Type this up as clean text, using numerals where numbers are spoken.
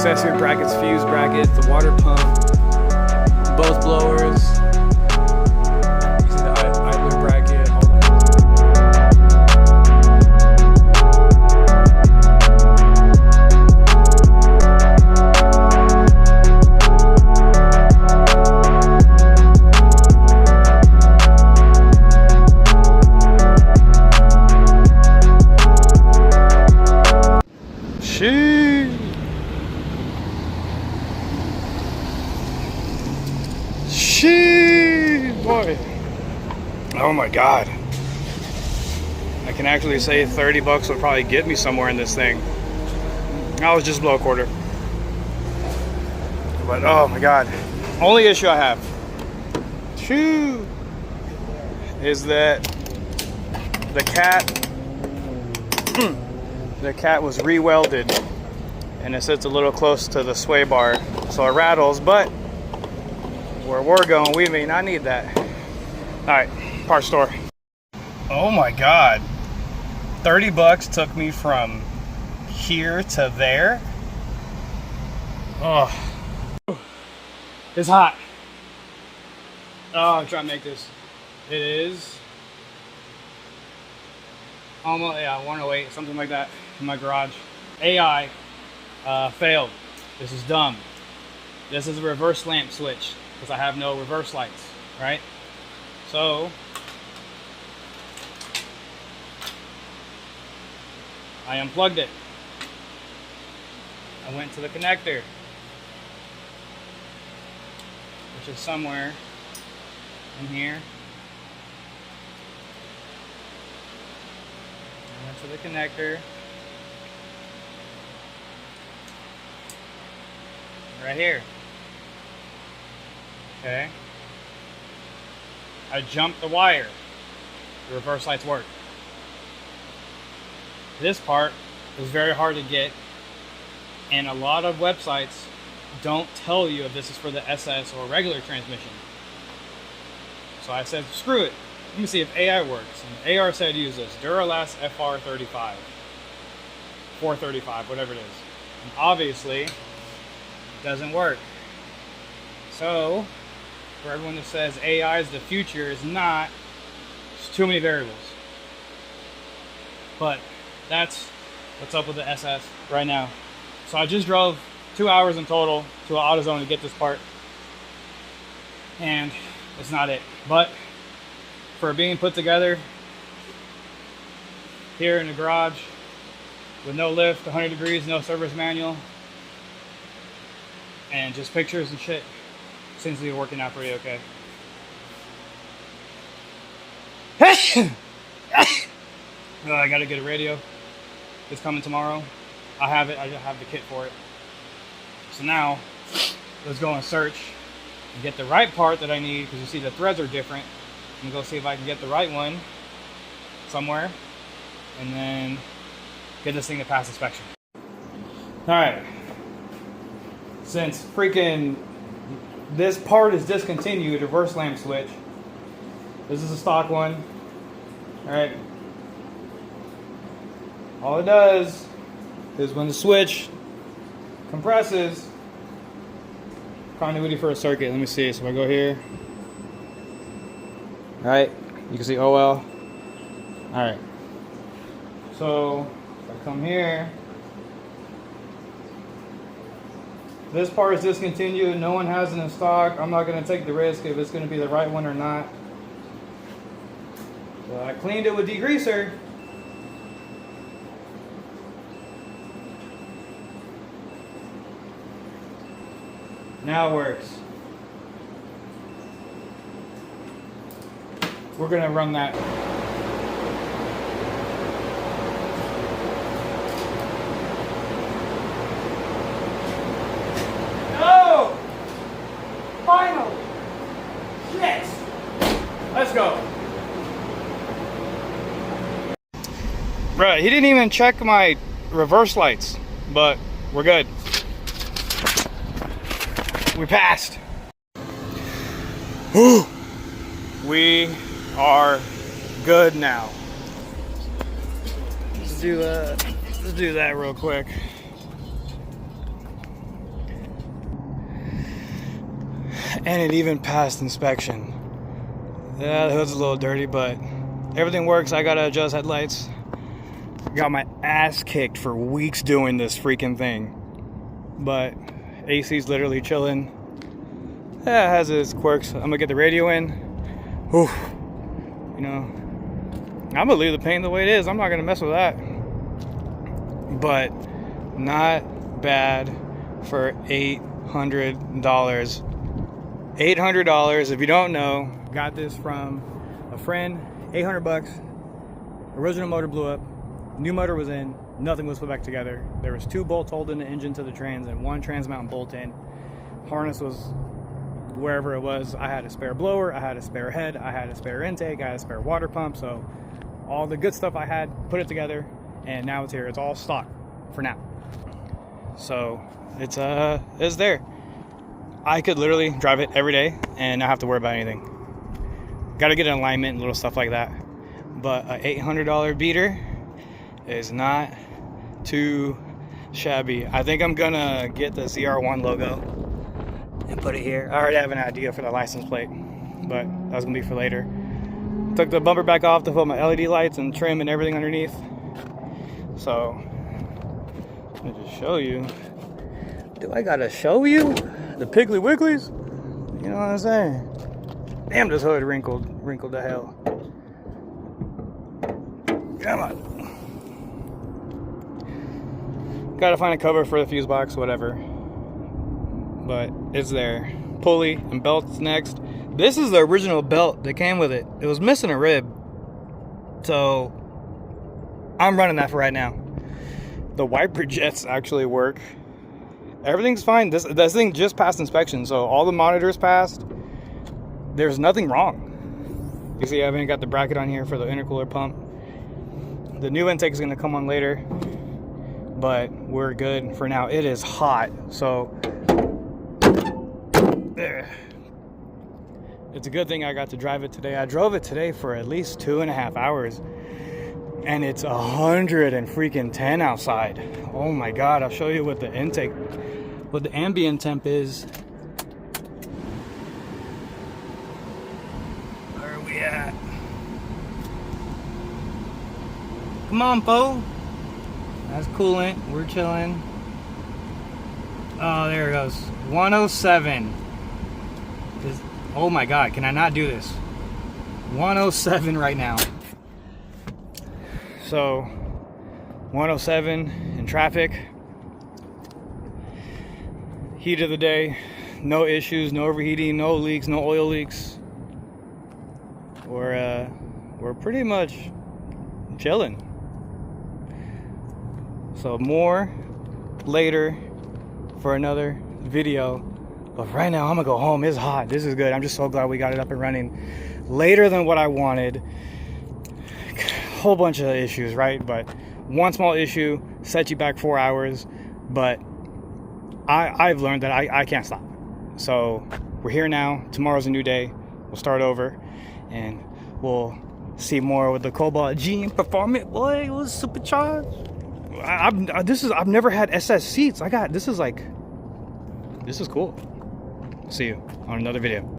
accessory brackets, fuse brackets, the water pump, both blowers. You see the idler bracket, all that. Boy. Oh my God. I can actually say 30 bucks would probably get me somewhere in this thing. I was just below a quarter. But oh my God. Only issue I have is that the cat was re-welded and it sits a little close to the sway bar, so it rattles, but where we're going, we may not need that. All right, parts store. Oh my God. 30 bucks took me from here to there. Oh, it's hot. Oh, I'm trying to make this. It is almost, yeah, 108, something like that in my garage. AI failed. This is dumb. This is a reverse lamp switch because I have no reverse lights, right? So I unplugged it. I went to the connector, which is somewhere in here. I went to the connector. Right here. Okay. I jumped the wire. The reverse lights work. This part is very hard to get, and a lot of websites don't tell you if this is for the SS or regular transmission. So I said, screw it. Let me see if AI works. And AR said use this Duralast FR35, 435, whatever it is. And obviously, it doesn't work. So, for everyone that says AI is the future, is not. There's too many variables. But that's what's up with the SS right now. So I just drove 2 hours in total to an AutoZone to get this part, and it's not it. But for being put together here in the garage with no lift, 100 degrees, no service manual, and just pictures and shit, seems to be working out pretty okay. I gotta get a radio. It's coming tomorrow. I have it. I just have the kit for it. So now, let's go and search and get the right part that I need, because you see the threads are different. I'm gonna go see if I can get the right one somewhere, and then get this thing to pass inspection. Alright. Since freaking this part is discontinued, reverse lamp switch. This is a stock one. Alright. All it does is when the switch compresses, continuity for a circuit. Let me see. So if I go here, alright, you can see OL. Alright. So if I come here, this part is discontinued. No one has it in stock. I'm not going to take the risk if it's going to be the right one or not. So I cleaned it with degreaser. Now it works. We're going to run that. No! Finally! Yes! Let's go. Right, he didn't even check my reverse lights, but we're good. We passed. Whew. We are good now. Let's do that real quick. And it even passed inspection. Yeah, the hood's a little dirty, but everything works. I gotta adjust headlights. Got my ass kicked for weeks doing this freaking thing. But AC's literally chilling. Yeah, it has its quirks. I'm gonna get the radio in. Whew. You know, I'm gonna leave the paint the way it is. I'm not gonna mess with that. But not bad for $800. $800, if you don't know, got this from a friend. 800 bucks. Original motor blew up. New motor was in. Nothing was put back together. There was 2 bolts holding the engine to the trans and 1 trans mount bolt in. Harness was wherever it was. I had a spare blower. I had a spare head. I had a spare intake. I had a spare water pump. So all the good stuff I had, put it together, and now it's here. It's all stock for now. So it's there. I could literally drive it every day and not have to worry about anything. Got to get an alignment and little stuff like that. But an $800 beater is not too shabby. I think I'm gonna get the ZR1 logo and put it here. I already have an idea for the license plate, but that's gonna be for later. Took the bumper back off to put my LED lights and trim and everything underneath. So let me just show you. Do I gotta show you the Piggly Wigglies? You know what I'm saying? Damn, this hood wrinkled to hell. Come on. Gotta find a cover for the fuse box, whatever. But it's there. Pulley and belts next. This is the original belt that came with it. It was missing a rib. So I'm running that for right now. The wiper jets actually work. Everything's fine. This thing just passed inspection, so all the monitors passed. There's nothing wrong. You see, I haven't got the bracket on here for the intercooler pump. The new intake is going to come on later, but we're good for now. It is hot, so it's a good thing I got to drive it today. I drove it today for at least 2.5 hours, and it's 110 outside. Oh my God! I'll show you what the intake, what the ambient temp is. Where are we at? Come on, Bo. That's coolant. We're chilling. Oh, there it goes. 107. Oh my God, can I not do this? 107 right now. So, 107 in traffic. Heat of the day. No issues, no overheating, no leaks, no oil leaks. We're pretty much chilling. So more later for another video. But right now I'm gonna go home. It's hot. This is good. I'm just so glad we got it up and running later than what I wanted. Whole bunch of issues, right? But one small issue set you back 4 hours. But I've learned that I can't stop. So we're here now. Tomorrow's a new day. We'll start over and we'll see more with the Cobalt G Performance. Boy, it was supercharged. I've never had SS seats. This is cool. See you on another video.